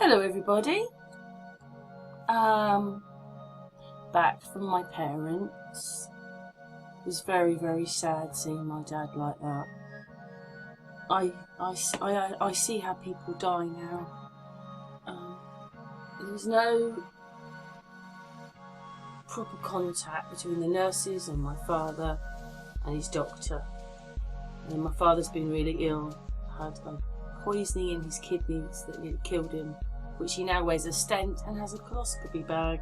Hello everybody. Back from my parents. It was very, very sad seeing my dad like that. I see how people die now. There was no proper contact between the nurses and my father and his doctor. And my father's been really ill, had a poisoning in his kidneys that killed him, which he now wears a stent and has a coloscopy bag.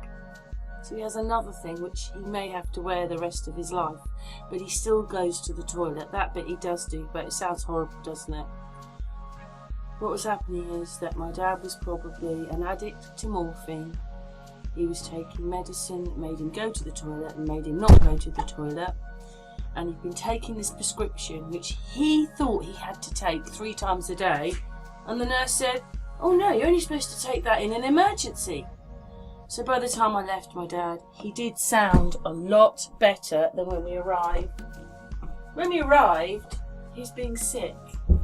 So he has another thing which he may have to wear the rest of his life, but he still goes to the toilet. That bit he does do, but it sounds horrible, doesn't it? What was happening is that my dad was probably an addict to morphine. He was taking medicine that made him go to the toilet and made him not go to the toilet. And he'd been taking this prescription which he thought he had to take 3 times a day, and the nurse said, "Oh no, you're only supposed to take that in an emergency." So by the time I left my dad, he did sound a lot better than when we arrived. When we arrived, he was being sick.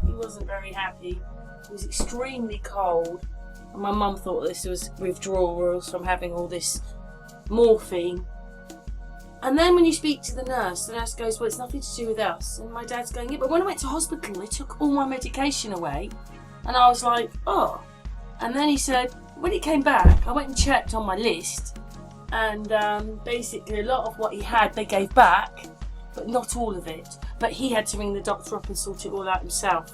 He wasn't very happy. He was extremely cold, and my mum thought this was withdrawals from having all this morphine. And then when you speak to the nurse goes, "Well, it's nothing to do with us." And my dad's going, "Yeah, but when I went to hospital, they took all my medication away." And I was like, "Oh." And then he said, when he came back, I went and checked on my list. And basically a lot of what he had, they gave back, but not all of it. But he had to ring the doctor up and sort it all out himself.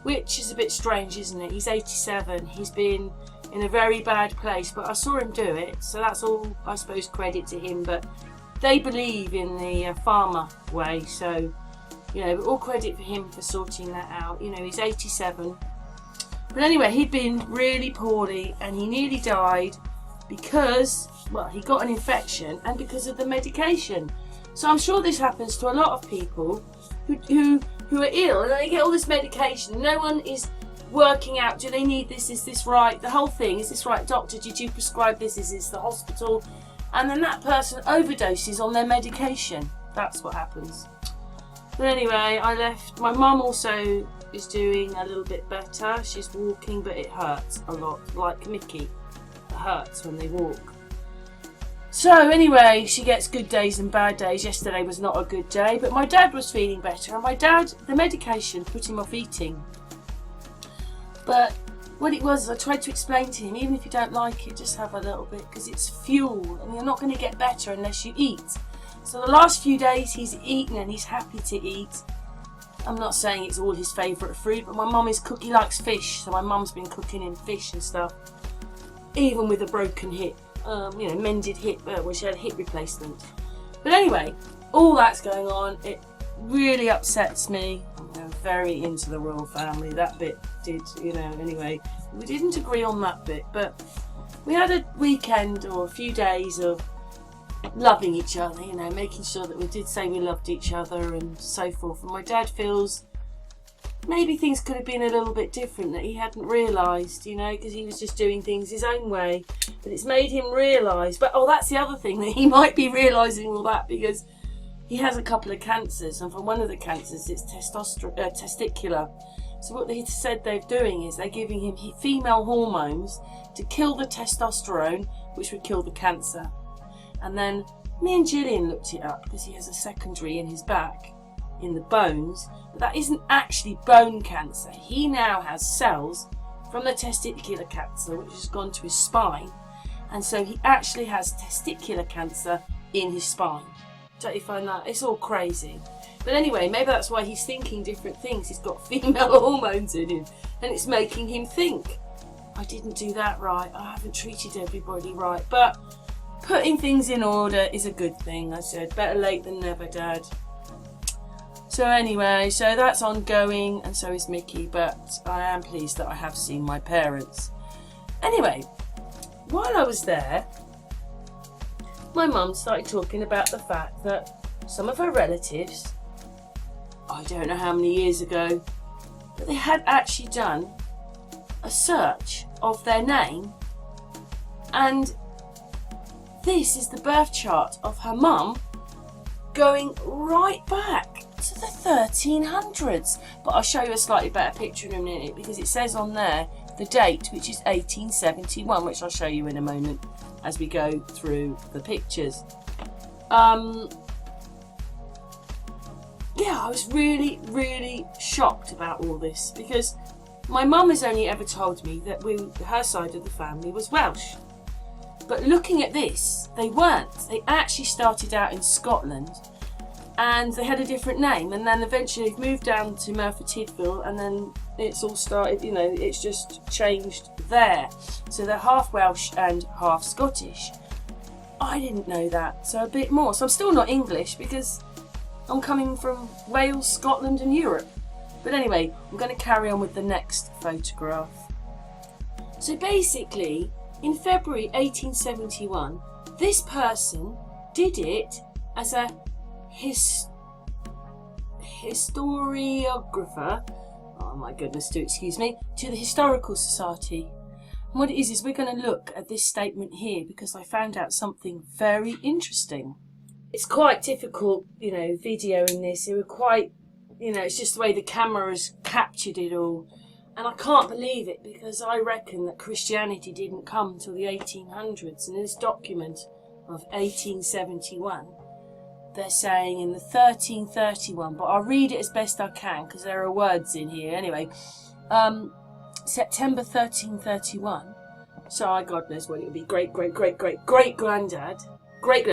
Which is a bit strange, isn't it? He's 87. He's been in a very bad place, but I saw him do it. So that's all, I suppose, credit to him. But they believe in the pharma way, so, you know, all credit for him for sorting that out. You know, he's 87. But anyway, he'd been really poorly and he nearly died because, well, he got an infection and because of the medication. So I'm sure this happens to a lot of people who are ill and they get all this medication. No one is working out, do they need this, is this right? The whole thing, is this right, doctor, did you prescribe this, is this the hospital? And then that person overdoses on their medication. That's what happens. But anyway, I left. My mum also is doing a little bit better. She's walking, but it hurts a lot, like Mickey. It hurts when they walk. So anyway, she gets good days and bad days. Yesterday was not a good day, but my dad was feeling better. And my dad, the medication put him off eating. But what it was, I tried to explain to him, even if you don't like it, just have a little bit, because it's fuel and you're not going to get better unless you eat. So the last few days he's eaten and he's happy to eat. I'm not saying it's all his favourite fruit, but my mum he likes fish, so my mum's been cooking him fish and stuff, even with a broken hip, mended hip, well, she had a hip replacement. But anyway, all that's going on, it really upsets me. I'm very into the royal family, that bit did, anyway. We didn't agree on that bit, but we had a weekend or a few days of loving each other, making sure that we did say we loved each other and so forth. And my dad feels maybe things could have been a little bit different that he hadn't realised, because he was just doing things his own way. But it's made him realise, that's the other thing, that he might be realising all that because he has a couple of cancers, and from one of the cancers it's testicular. So what they said they're doing is they're giving him female hormones to kill the testosterone, which would kill the cancer. And then me and Gillian looked it up because he has a secondary in his back, in the bones, but that isn't actually bone cancer. He now has cells from the testicular cancer which has gone to his spine, and so he actually has testicular cancer in his spine. Don't you find that? It's all crazy. But anyway, maybe that's why he's thinking different things. He's got female hormones in him and it's making him think, I didn't do that right, I haven't treated everybody right. But putting things in order is a good thing, I said. Better late than never, Dad. So anyway, so that's ongoing, and so is Mickey, but I am pleased that I have seen my parents. Anyway, while I was there, my mum started talking about the fact that some of her relatives, I don't know how many years ago, but they had actually done a search of their name, and this is the birth chart of her mum going right back to the 1300s. But I'll show you a slightly better picture in a minute because it says on there the date, which is 1871, which I'll show you in a moment as we go through the pictures. Yeah, I was really, really shocked about all this, because my mum has only ever told me that her side of the family was Welsh. But looking at this, they weren't. They actually started out in Scotland, and they had a different name, and then eventually they've moved down to Merthyr Tydfil, and then it's all started, you know, it's just changed there. So they're half Welsh and half Scottish. I didn't know that, so a bit more. So I'm still not English, because I'm coming from Wales, Scotland and Europe. But anyway, I'm going to carry on with the next photograph. So basically, in February 1871, this person did it as a historiographer, oh my goodness, do excuse me, to the Historical Society. And what it is we're going to look at this statement here, because I found out something very interesting. It's quite difficult, you know, videoing this. It was quite, you know, it's just the way the camera has captured it all. And I can't believe it, because I reckon that Christianity didn't come till the 1800s. And in this document of 1871, they're saying in the 1331, but I'll read it as best I can because there are words in here. Anyway, September 1331. So God knows what it would be. Great granddad. Great.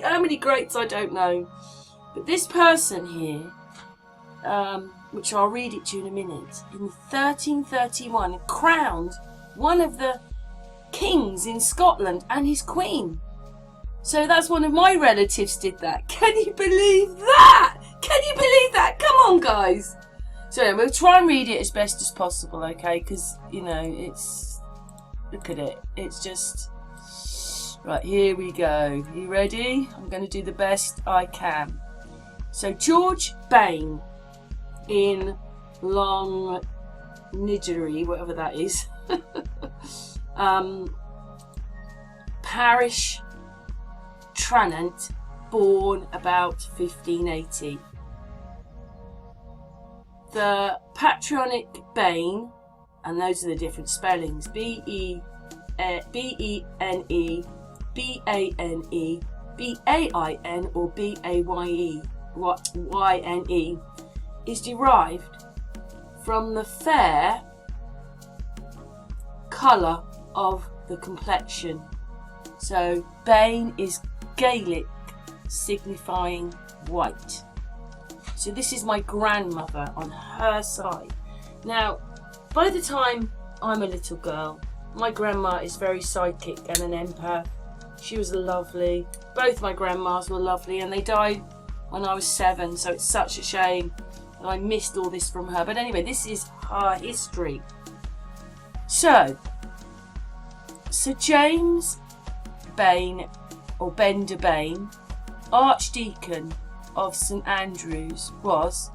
How many greats I don't know. But this person here, which I'll read it to you in a minute, in 1331 crowned one of the kings in Scotland and his queen. So that's one of my relatives did that. Can you believe that? Can you believe that? Come on, guys. So yeah, we'll try and read it as best as possible, okay? Because, you know, it's... Look at it. It's just... Right, here we go. You ready? I'm going to do the best I can. So George Bane in Longniddry, whatever that is. Parish Tranent, born about 1580. The patronymic Bane, and those are the different spellings, B-E-N-E, B-A-N-E, B-A-I-N or B-A-Y-E, Y-N-E, is derived from the fair colour of the complexion. So Bane is Gaelic signifying white. So this is my grandmother on her side. Now, by the time I'm a little girl, my grandma is very psychic and an empath. She was lovely. Both my grandmas were lovely, and they died when I was 7, so it's such a shame that I missed all this from her. But anyway, this is her history. So, Sir James Bane, or Bender Bane, Archdeacon of St Andrews, was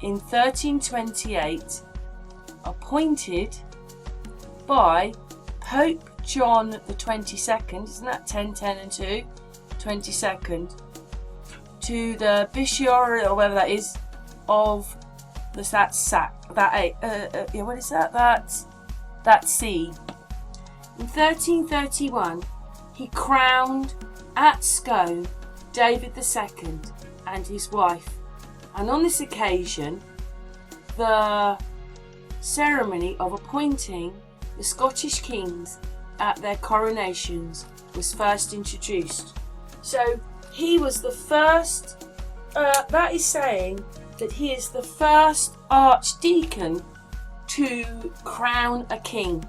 in 1328 appointed by Pope John the 22nd, isn't that 10, 10 and 2? 22nd, to the bishopric, or whatever that is, of that see. In 1331, he crowned at Scone David II and his wife, and on this occasion, the ceremony of appointing the Scottish kings at their coronations was first introduced. So he was the first, that is saying that he is the first archdeacon to crown a king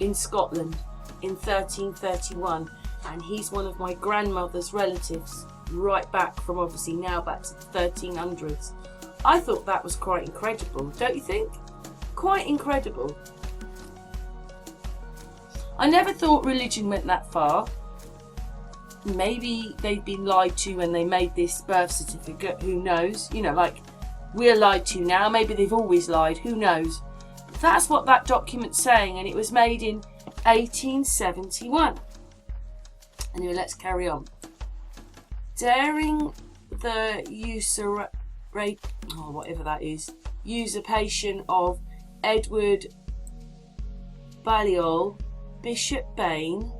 in Scotland in 1331, and he's one of my grandmother's relatives, right back from obviously now back to the 1300s. I thought that was quite incredible, don't you think? Quite incredible. I never thought religion went that far. Maybe they've been lied to when they made this birth certificate, who knows? You know, like we're lied to now, maybe they've always lied, who knows? But that's what that document's saying, and it was made in 1871. Anyway, let's carry on. Daring the usurpation, whatever that is, usurpation of Edward Balliol, Bishop Bane,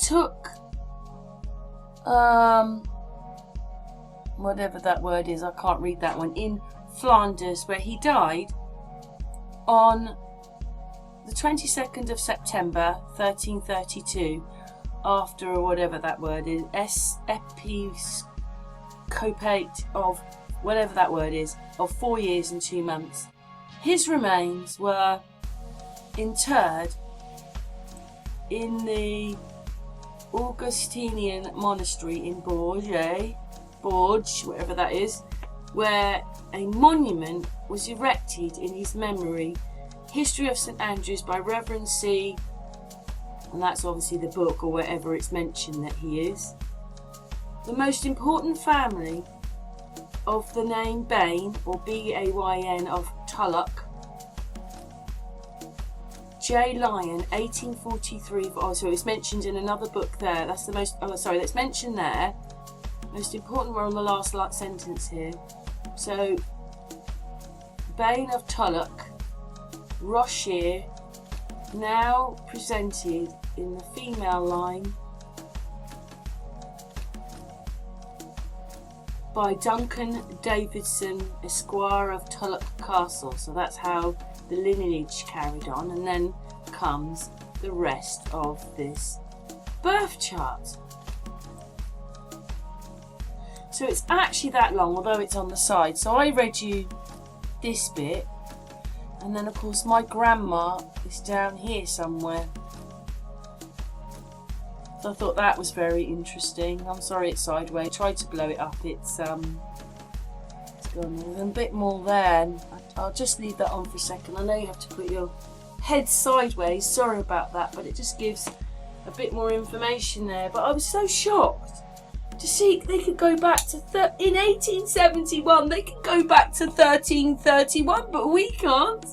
took whatever that word is, I can't read that one, in Flanders, where he died on the 22nd of September 1332, after, or whatever that word is, episcopate of whatever that word is, of 4 years and 2 months. His remains were interred in the Augustinian monastery in Bourges, whatever that is, where a monument was erected in his memory. History of St Andrews by Reverend C, and that's obviously the book or wherever it's mentioned that he is. The most important family of the name Bane, or B-A-Y-N, of Tulloch, J. Lyon, 1843. Oh, so it's mentioned in another book there. That's the most. Oh, sorry, that's mentioned there. Most important. We're on the last sentence here. So, Bane of Tulloch, Rocher, now presented in the female line by Duncan Davidson, Esquire of Tulloch Castle. So that's how the lineage carried on, and then comes the rest of this birth chart. So it's actually that long, although it's on the side. So I read you this bit, and then of course my grandma is down here somewhere. So I thought that was very interesting. I'm sorry it's sideways. I tried to blow it up. It's gone. There's a bit more there. I'll just leave that on for a second. I know you have to put your head sideways. Sorry about that, but it just gives a bit more information there. But I was so shocked to see they could go back to in 1871. They could go back to 1331, but we can't.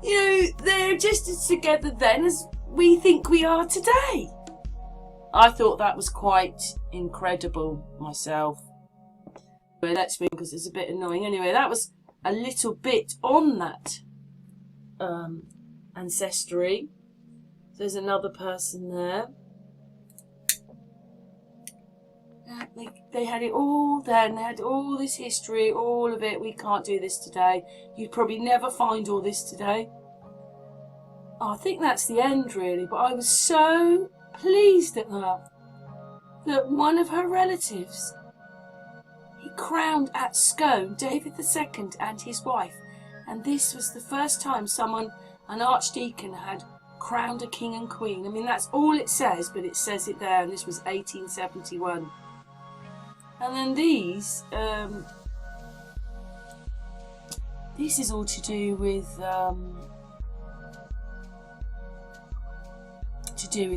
You know, they're just as together then as we think we are today. I thought that was quite incredible myself. But let's move, because it's a bit annoying. Anyway, that was a little bit on that ancestry. There's another person there. They had it all then. They had all this history, all of it. We can't do this today. You'd probably never find all this today. Oh, I think that's the end, really. But I was so pleased at that one of her relatives, he crowned at Scone David II and his wife, and this was the first time an archdeacon, had crowned a king and queen. I mean, that's all it says, but it says it there, and this was 1871. And then this is all to do with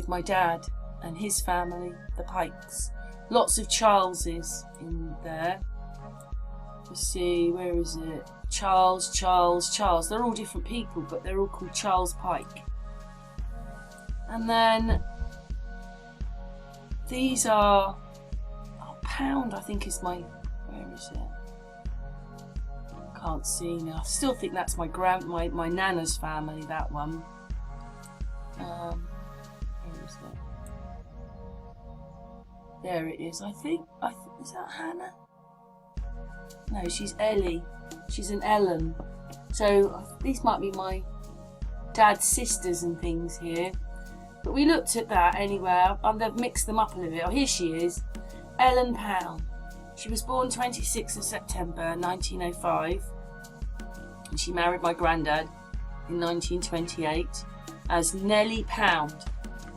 my dad and his family, the Pikes. Lots of Charleses in there. Let's see, where is it? Charles. They're all different people, but they're all called Charles Pike. And then these are Pound, I think is my, where is it? Can't see now. I still think that's my nana's family, that one. Where is it? There it is. I think is that Hannah? No, she's Ellie. She's an Ellen. So these might be my dad's sisters and things here. But we looked at that anyway. I've mixed them up a little bit. Oh, here she is. Ellen Pound. She was born 26th of September 1905, and she married my granddad in 1928 as Nellie Pound,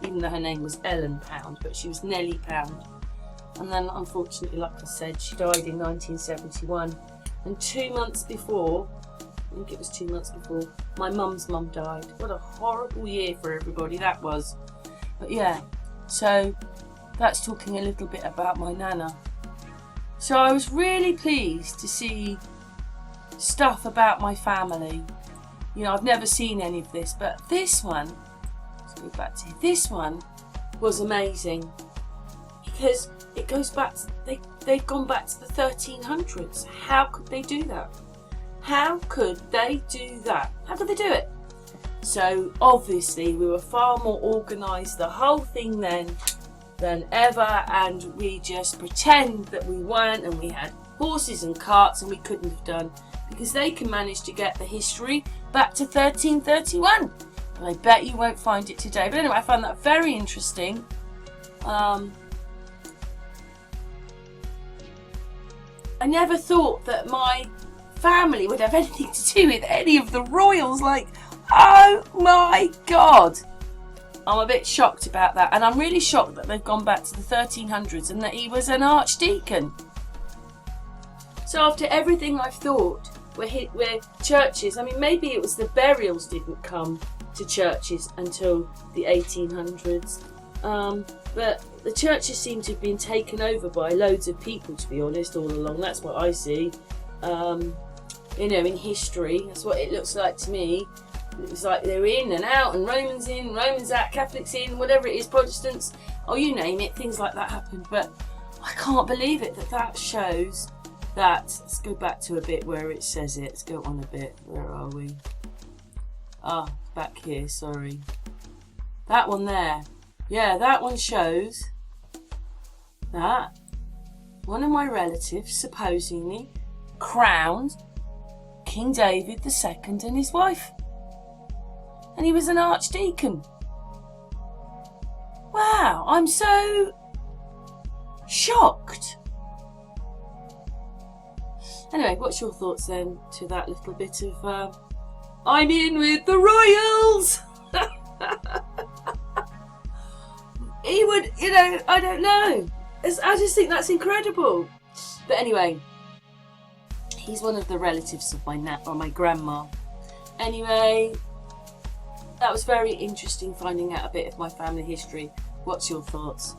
even though her name was Ellen Pound, but she was Nellie Pound. And then unfortunately, like I said, she died in 1971, and 2 months before, I think it was 2 months before, my mum's mum died. What a horrible year for everybody that was. But yeah, so that's talking a little bit about my nana. So I was really pleased to see stuff about my family. You know, I've never seen any of this, but this one, let's go back to this one, was amazing. You because it goes back. They've gone back to the 1300s. How could they do that? How could they do that? How could they do it? So obviously we were far more organised, the whole thing then, than ever, and we just pretend that we weren't, and we had horses and carts, and we couldn't have done, because they can manage to get the history back to 1331. And I bet you won't find it today. But anyway, I found that very interesting. I never thought that my family would have anything to do with any of the royals. Like, oh my God. I'm a bit shocked about that. And I'm really shocked that they've gone back to the 1300s and that he was an archdeacon. So after everything I've thought, where churches, I mean, maybe it was the burials didn't come to churches until the 1800s. But the churches seem to have been taken over by loads of people, to be honest, all along. That's what I see. You know, in history, that's what it looks like to me. It was like they're in and out, and Romans in, Romans out, Catholics in, whatever it is, Protestants, oh, you name it, things like that happened. But I can't believe it that shows that. Let's go back to a bit where it says it. Let's go on a bit. Where are we? Ah, back here, sorry. That one there. Yeah, that one shows that one of my relatives supposedly crowned King David II and his wife. And he was an archdeacon. Wow, I'm so shocked. Anyway, what's your thoughts then to that little bit of I'm in with the royals? He would, you know, I don't know. I just think that's incredible. But anyway, he's one of the relatives of my grandma. Anyway, that was very interesting finding out a bit of my family history. What's your thoughts?